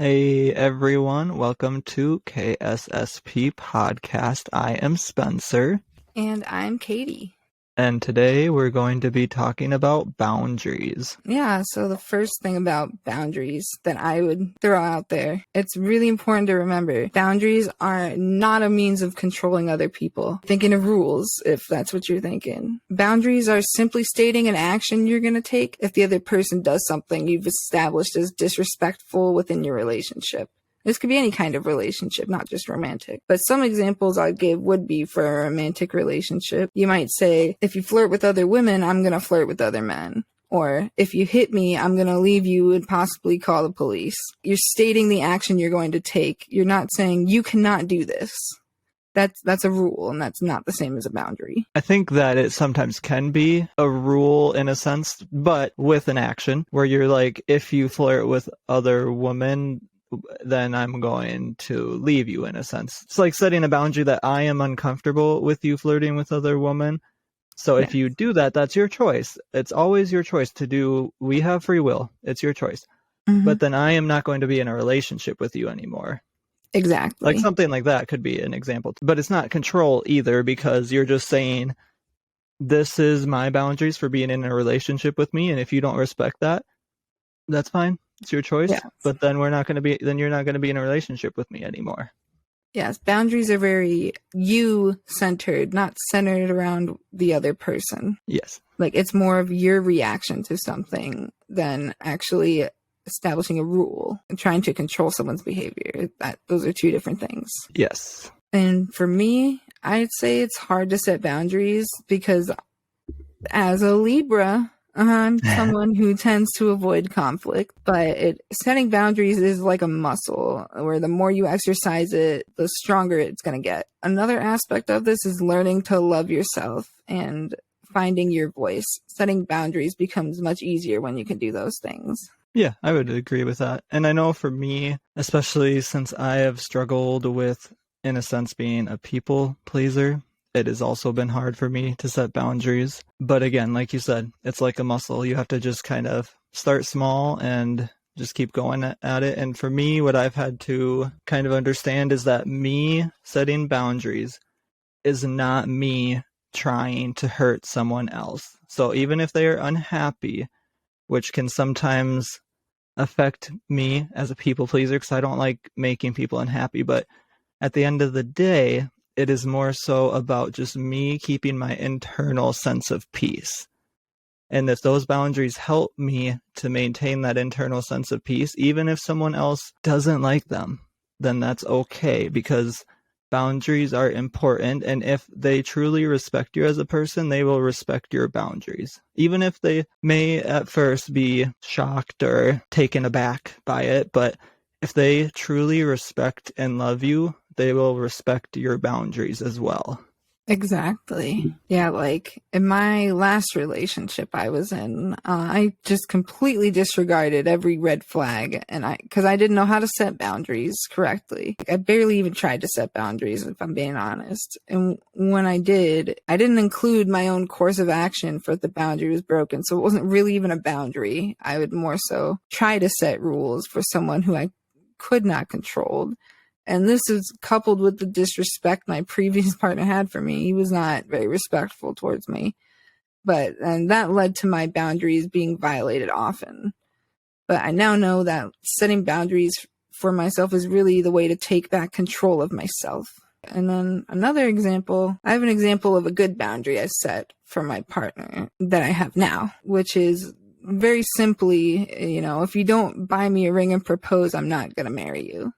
Hey everyone, welcome to KSSP Podcast. I am Spencer, And I'm Katie. and today we're going to be talking about boundaries. Yeah, so the first thing about boundaries that I would throw out there, it's really important to remember boundaries are not a means of controlling other people. Thinking of rules, if that's what you're thinking. Boundaries are simply stating an action you're going to take if the other person does something you've established as disrespectful within your relationship. This could be any kind of relationship, not just romantic. But some examples I'd give would be for a romantic relationship. You might say, if you flirt with other women, I'm going to flirt with other men. Or if you hit me, I'm going to leave you and possibly call the police. You're stating the action you're going to take. You're not saying you cannot do this. That's a rule, and that's not the same as a boundary. I think that it sometimes can be a rule in a sense, but with an action where you're like, if you flirt with other women, then I'm going to leave you in a sense. It's like setting a boundary that I am uncomfortable with you flirting with other women. So if you do that, that's your choice. It's always your choice to do. We have free will. It's your choice. Mm-hmm. But then I am not going to be in a relationship with you anymore. Exactly. Like something like that could be an example. But it's not control either, because you're just saying, this is my boundaries for being in a relationship with me. And if you don't respect that, that's fine. It's your choice. Yes. But then you're not going to be in a relationship with me anymore. Yes, boundaries are very you-centered, not centered around the other person. Yes. Like, it's more of your reaction to something than actually establishing a rule and trying to control someone's behavior. Those are two different things. Yes. And for me, I'd say it's hard to set boundaries because as a Libra, I'm someone who tends to avoid conflict, but setting boundaries is like a muscle where the more you exercise it, the stronger it's going to get. Another aspect of this is learning to love yourself and finding your voice. Setting boundaries becomes much easier when you can do those things. Yeah, I would agree with that. And I know for me, especially since I have struggled with, in a sense, being a people pleaser, it has also been hard for me to set boundaries. But again, like you said, it's like a muscle. You have to just kind of start small and just keep going at it. And for me, what I've had to kind of understand is that me setting boundaries is not me trying to hurt someone else. So even if they are unhappy, which can sometimes affect me as a people pleaser because I don't like making people unhappy, but at the end of the day, it is more so about just me keeping my internal sense of peace. And if those boundaries help me to maintain that internal sense of peace, even if someone else doesn't like them, then that's okay, because boundaries are important. And if they truly respect you as a person, they will respect your boundaries. Even if they may at first be shocked or taken aback by it, but if they truly respect and love you, they will respect your boundaries as well. Exactly. Yeah, like in my last relationship I was in, I just completely disregarded every red flag, and because I didn't know how to set boundaries correctly. I barely even tried to set boundaries, if I'm being honest. And when I did, I didn't include my own course of action for if the boundary was broken, so it wasn't really even a boundary. I would more so try to set rules for someone who I could not control. And this is coupled with the disrespect my previous partner had for me. He was not very respectful towards me. And that led to my boundaries being violated often. But I now know that setting boundaries for myself is really the way to take back control of myself. And then another example, I have an example of a good boundary I set for my partner that I have now, which is very simply, if you don't buy me a ring and propose, I'm not going to marry you.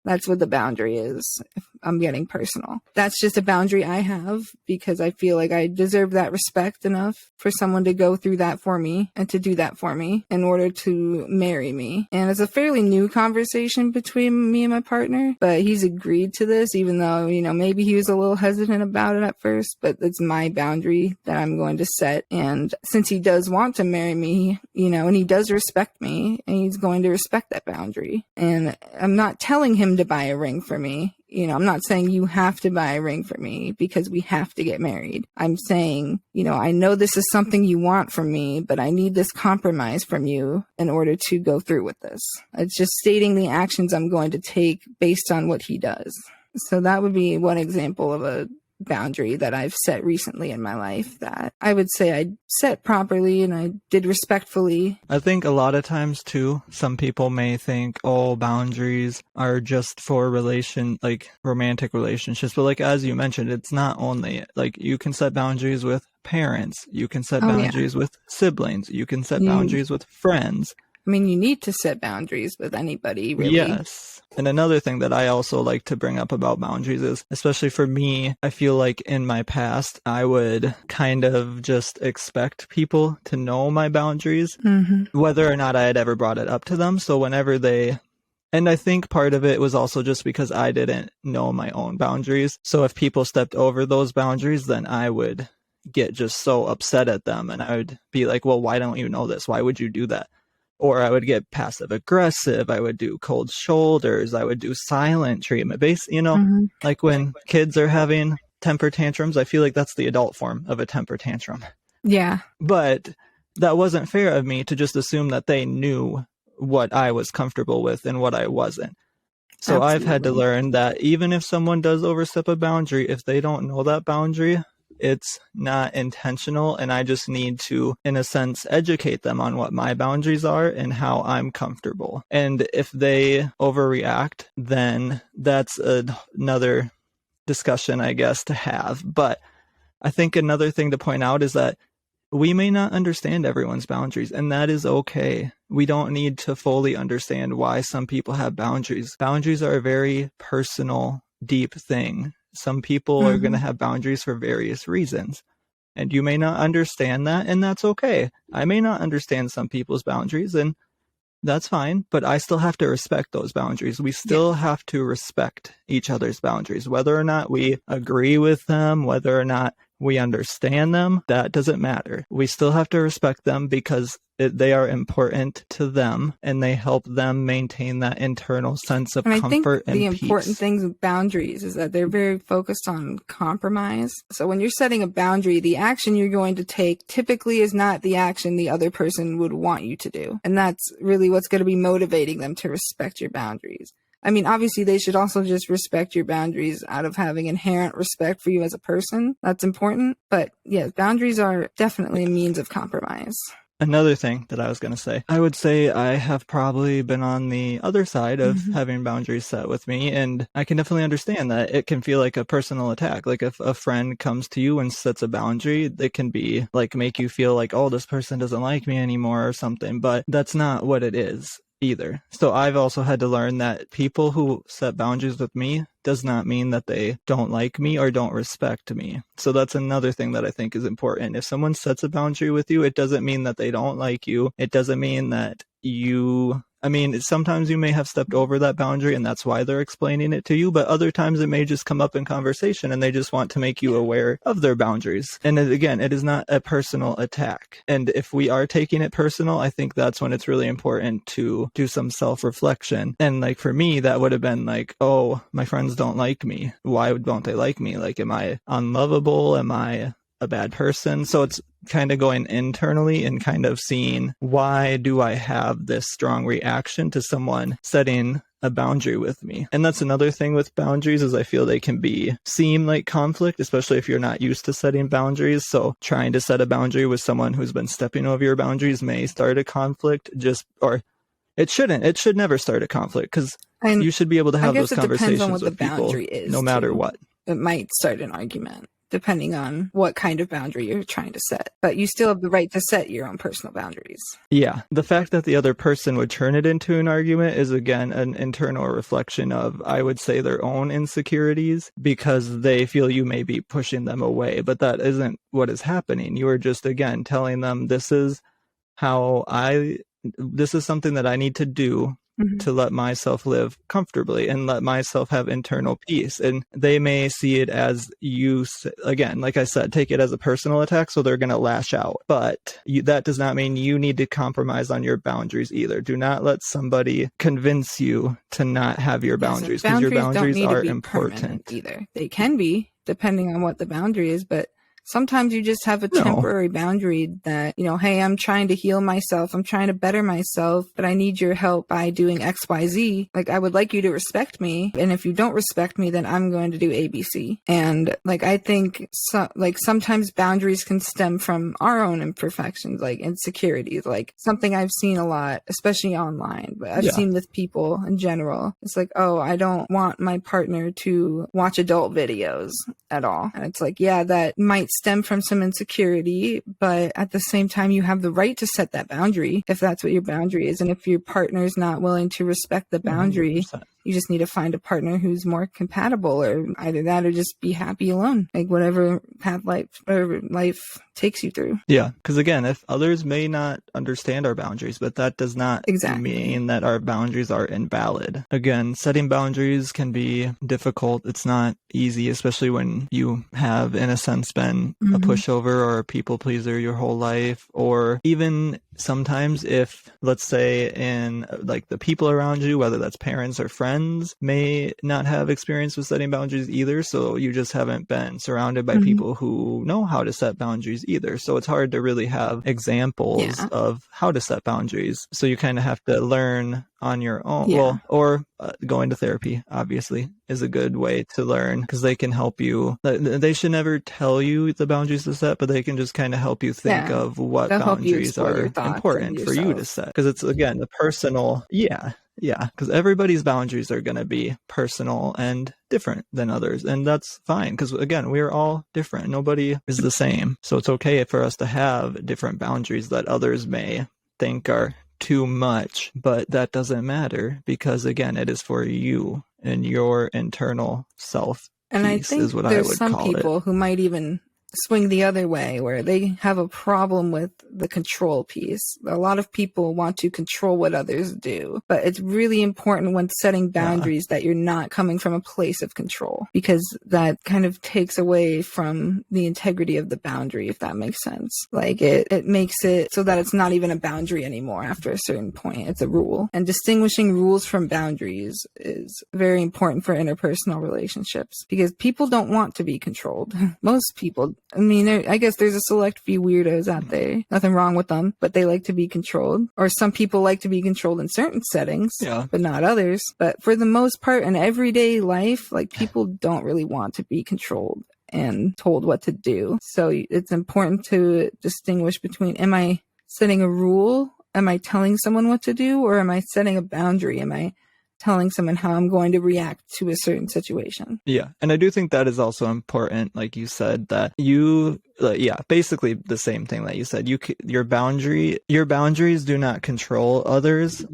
That's what the boundary is, if I'm getting personal. That's just a boundary I have because I feel like I deserve that respect enough for someone to go through that for me and to do that for me in order to marry me. And it's a fairly new conversation between me and my partner, but he's agreed to this, even though, maybe he was a little hesitant about it at first, but it's my boundary that I'm going to set. And since he does want to marry me, and he does respect me, and he's going to respect that boundary. And I'm not telling him to buy a ring for me. I'm not saying you have to buy a ring for me because we have to get married. I'm saying, I know this is something you want from me, but I need this compromise from you in order to go through with this. It's just stating the actions I'm going to take based on what he does. So that would be one example of a boundary that I've set recently in my life that I would say I set properly and I did respectfully. I think a lot of times too, some people may think, oh, boundaries are just for romantic relationships. But like, as you mentioned, it's not only like you can set boundaries with parents, you can set boundaries with siblings, you can set boundaries with friends. I mean, you need to set boundaries with anybody, really. Yes. And another thing that I also like to bring up about boundaries is, especially for me, I feel like in my past, I would kind of just expect people to know my boundaries, whether or not I had ever brought it up to them. So whenever and I think part of it was also just because I didn't know my own boundaries. So if people stepped over those boundaries, then I would get just so upset at them. And I would be like, well, why don't you know this? Why would you do that? Or I would get passive aggressive. I would do cold shoulders. I would do silent treatment. Like when kids are having temper tantrums, I feel like that's the adult form of a temper tantrum. Yeah. But that wasn't fair of me to just assume that they knew what I was comfortable with and what I wasn't. So Absolutely. I've had to learn that even if someone does overstep a boundary, if they don't know that boundary, it's not intentional, and I just need to, in a sense, educate them on what my boundaries are and how I'm comfortable. And if they overreact, then that's another discussion, I guess, to have. But I think another thing to point out is that we may not understand everyone's boundaries, and that is okay. We don't need to fully understand why some people have boundaries. Boundaries are a very personal, deep thing. Some people are going to have boundaries for various reasons, and you may not understand that, and that's okay. I may not understand some people's boundaries, and that's fine, but I still have to respect those boundaries. We still have to respect each other's boundaries, whether or not we agree with them, whether or not we understand them, that doesn't matter. We still have to respect them because they are important to them, and they help them maintain that internal sense of comfort and peace. I think the important things with boundaries is that they're very focused on compromise. So when you're setting a boundary, the action you're going to take typically is not the action the other person would want you to do. And that's really what's going to be motivating them to respect your boundaries. I mean, obviously, they should also just respect your boundaries out of having inherent respect for you as a person. That's important. But yeah, boundaries are definitely a means of compromise. Another thing that I was going to say, I would say I have probably been on the other side of having boundaries set with me, and I can definitely understand that it can feel like a personal attack. Like if a friend comes to you and sets a boundary, it can be like make you feel like, oh, this person doesn't like me anymore or something, but that's not what it is either. So I've also had to learn that people who set boundaries with me does not mean that they don't like me or don't respect me. So that's another thing that I think is important. If someone sets a boundary with you, it doesn't mean that they don't like you. It doesn't mean that sometimes you may have stepped over that boundary and that's why they're explaining it to you, but other times it may just come up in conversation and they just want to make you aware of their boundaries. And again, it is not a personal attack. And if we are taking it personal, I think that's when it's really important to do some self-reflection. And like for me, that would have been like, oh, my friends don't like me. Why don't they like me? Like, am I unlovable? Am I a bad person? So it's kind of going internally and kind of seeing, why do I have this strong reaction to someone setting a boundary with me? And that's another thing with boundaries, is I feel they can seem like conflict, especially if you're not used to setting boundaries. So trying to set a boundary with someone who's been stepping over your boundaries may start a conflict, or it shouldn't. It should never start a conflict, because you should be able to have those conversations with people no matter what. It might start an argument, depending on what kind of boundary you're trying to set. But you still have the right to set your own personal boundaries. Yeah. The fact that the other person would turn it into an argument is, again, an internal reflection of, I would say, their own insecurities, because they feel you may be pushing them away. But that isn't what is happening. You are just, again, telling them, this is something that I need to do to let myself live comfortably and let myself have internal peace. And they may see it as again, like I said, take it as a personal attack, so they're going to lash out. But that does not mean you need to compromise on your boundaries either. Do not let somebody convince you to not have your boundaries, because your boundaries are important. Either. They can be, depending on what the boundary is, but sometimes you just have a temporary boundary that, hey, I'm trying to heal myself. I'm trying to better myself, but I need your help by doing X, Y, Z. Like, I would like you to respect me. And if you don't respect me, then I'm going to do ABC. And I think sometimes boundaries can stem from our own imperfections, like insecurities, like something I've seen a lot, especially online, but I've seen with people in general. It's like, oh, I don't want my partner to watch adult videos at all. And it's like, yeah, that might stem from some insecurity, but at the same time, you have the right to set that boundary if that's what your boundary is. And if your partner is not willing to respect the boundary, 100%. You just need to find a partner who's more compatible, or either that or just be happy alone, like whatever path life takes you through. Yeah, because again, if others may not understand our boundaries, but that does not mean that our boundaries are invalid. Again, setting boundaries can be difficult. It's not easy, especially when you have, in a sense, been a pushover or a people pleaser your whole life, or even sometimes if, let's say, in like the people around you, whether that's parents or friends, may not have experience with setting boundaries either. So you just haven't been surrounded by people who know how to set boundaries either. So it's hard to really have examples of how to set boundaries. So you kind of have to learn on your own. Well, or going to therapy, obviously, is a good way to learn, because they can help you. They should never tell you the boundaries to set, but they can just kind of help you think of what boundaries are important for you to set. Because it's, again, the personal, because everybody's boundaries are going to be personal and different than others. And that's fine, because again, we're all different. Nobody is the same. So it's okay for us to have different boundaries that others may think are too much, but that doesn't matter, because again, it is for you and your internal self. And I think there's some people who might even swing the other way, where they have a problem with the control piece. A lot of people want to control what others do, but it's really important when setting boundaries that you're not coming from a place of control, because that kind of takes away from the integrity of the boundary, if that makes sense. Like it makes it so that it's not even a boundary anymore after a certain point. It's a rule. And distinguishing rules from boundaries is very important for interpersonal relationships, because people don't want to be controlled. Most people, I mean, I guess there's a select few weirdos out there. Nothing wrong with them, but they like to be controlled. Or some people like to be controlled in certain settings, but not others. But for the most part, in everyday life, like, people don't really want to be controlled and told what to do. So it's important to distinguish between, am I setting a rule? Am I telling someone what to do? Or am I setting a boundary? Am I telling someone how I'm going to react to a certain situation? Yeah. And I do think that is also important. Like you said, that basically the same thing that you said. Your boundaries do not control others.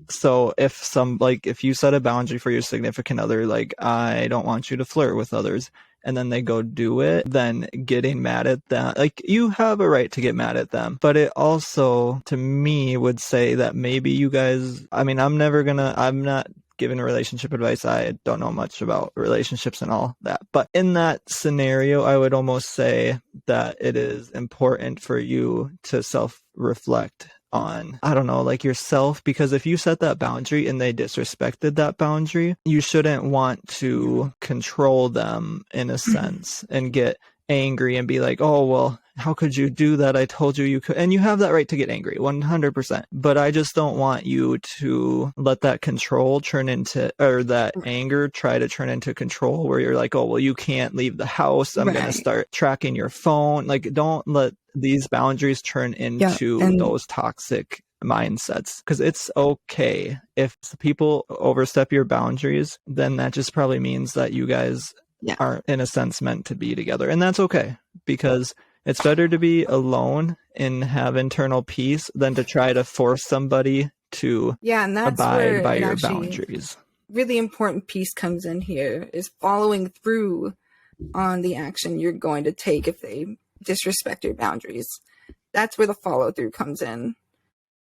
So if you set a boundary for your significant other, like, I don't want you to flirt with others, and then they go do it, then getting mad at them, like, you have a right to get mad at them. But it also, to me, would say that maybe you guys, I mean, I'm not giving relationship advice. I don't know much about relationships and all that. But in that scenario, I would almost say that it is important for you to self-reflect on, I don't know, like, yourself, because if you set that boundary and they disrespected that boundary, you shouldn't want to control them in a sense and get angry and be like, oh, well, how could you do that? I told you could. And you have that right to get angry, 100%. But I just don't want you to let that anger try to turn into control, where you're like, oh, well, you can't leave the house. I'm going to start tracking your phone. Like, don't let these boundaries turn into those toxic mindsets, because it's okay if people overstep your boundaries. Then that just probably means that you guys aren't, in a sense, meant to be together. And that's okay, because it's better to be alone and have internal peace than to try to force somebody to abide by your boundaries. Really important piece comes in here is following through on the action you're going to take if they disrespect your boundaries. That's where the follow through comes in.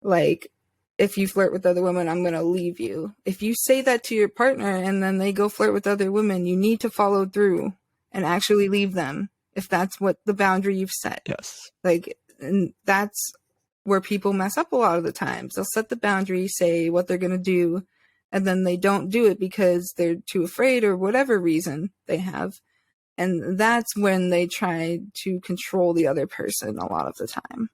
Like, if you flirt with other women, I'm going to leave you. If you say that to your partner and then they go flirt with other women, you need to follow through and actually leave them if that's what the boundary you've set. Yes. Like, and that's where people mess up a lot of the times. They'll set the boundary, say what they're going to do, and then they don't do it because they're too afraid or whatever reason they have. And that's when they try to control the other person a lot of the time,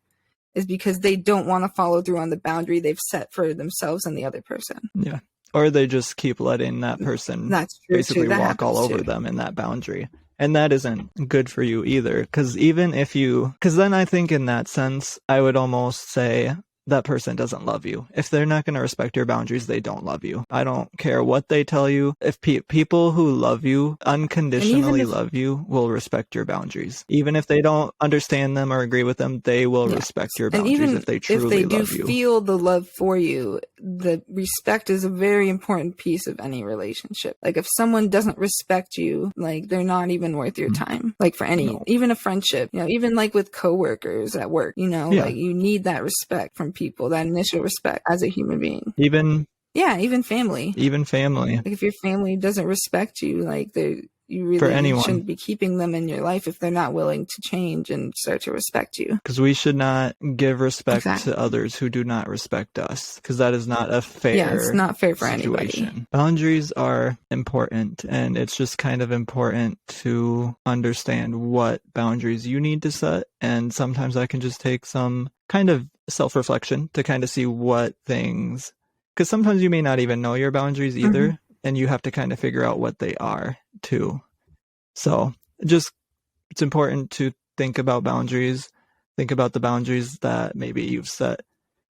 is because they don't want to follow through on the boundary they've set for themselves and the other person. Yeah. Or they just keep letting that person That's true, basically that walk all over too. them in that boundary. And that isn't good for you either. Because then I think in that sense, I would almost say that person doesn't love you. If they're not going to respect your boundaries, they don't love you. I don't care what they tell you. If people who love you, unconditionally love you, will respect your boundaries. Even if they don't understand them or agree with them, they will respect your boundaries. And even if they truly love you. If they do feel the love for you, the respect is a very important piece of any relationship. Like if someone doesn't respect you, like they're not even worth your time. Like for even a friendship, even like with coworkers at work, like you need that respect from people, that initial respect as a human being. Even family. Like if your family doesn't respect you, like you really shouldn't be keeping them in your life if they're not willing to change and start to respect you. Because we should not give respect to others who do not respect us, because that is not a fair it's not fair for situation. Anybody. Boundaries are important, and it's just kind of important to understand what boundaries you need to set. And sometimes I can just take some kind of self-reflection to kind of see what things, because sometimes you may not even know your boundaries either, and you have to kind of figure out what they are too. So it's important to think about boundaries, think about the boundaries that maybe you've set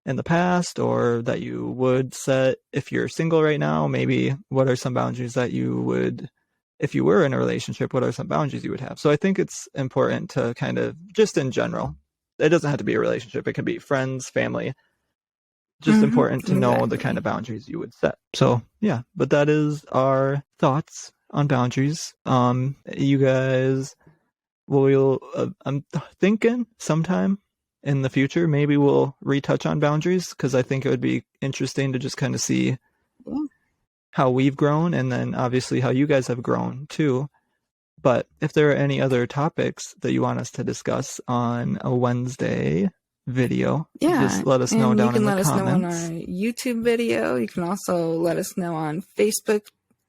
in the past or that you would set if you're single right now. Maybe what are some boundaries that you would, if you were in a relationship, what are some boundaries you would have? So I think it's important to kind of, just in general, it doesn't have to be a relationship. It can be friends, family. Just important to know the kind of boundaries you would set. So yeah, but that is our thoughts on boundaries. You guys, I'm thinking sometime in the future, maybe we'll retouch on boundaries, because I think it would be interesting to just kind of see how we've grown, and then obviously how you guys have grown too. But if there are any other topics that you want us to discuss on a Wednesday video, just let us know down in the comments. You can let us know on our YouTube video. You can also let us know on Facebook,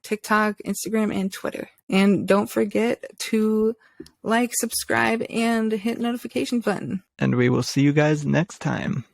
TikTok, Instagram, and Twitter. And don't forget to like, subscribe, and hit notification button. And we will see you guys next time.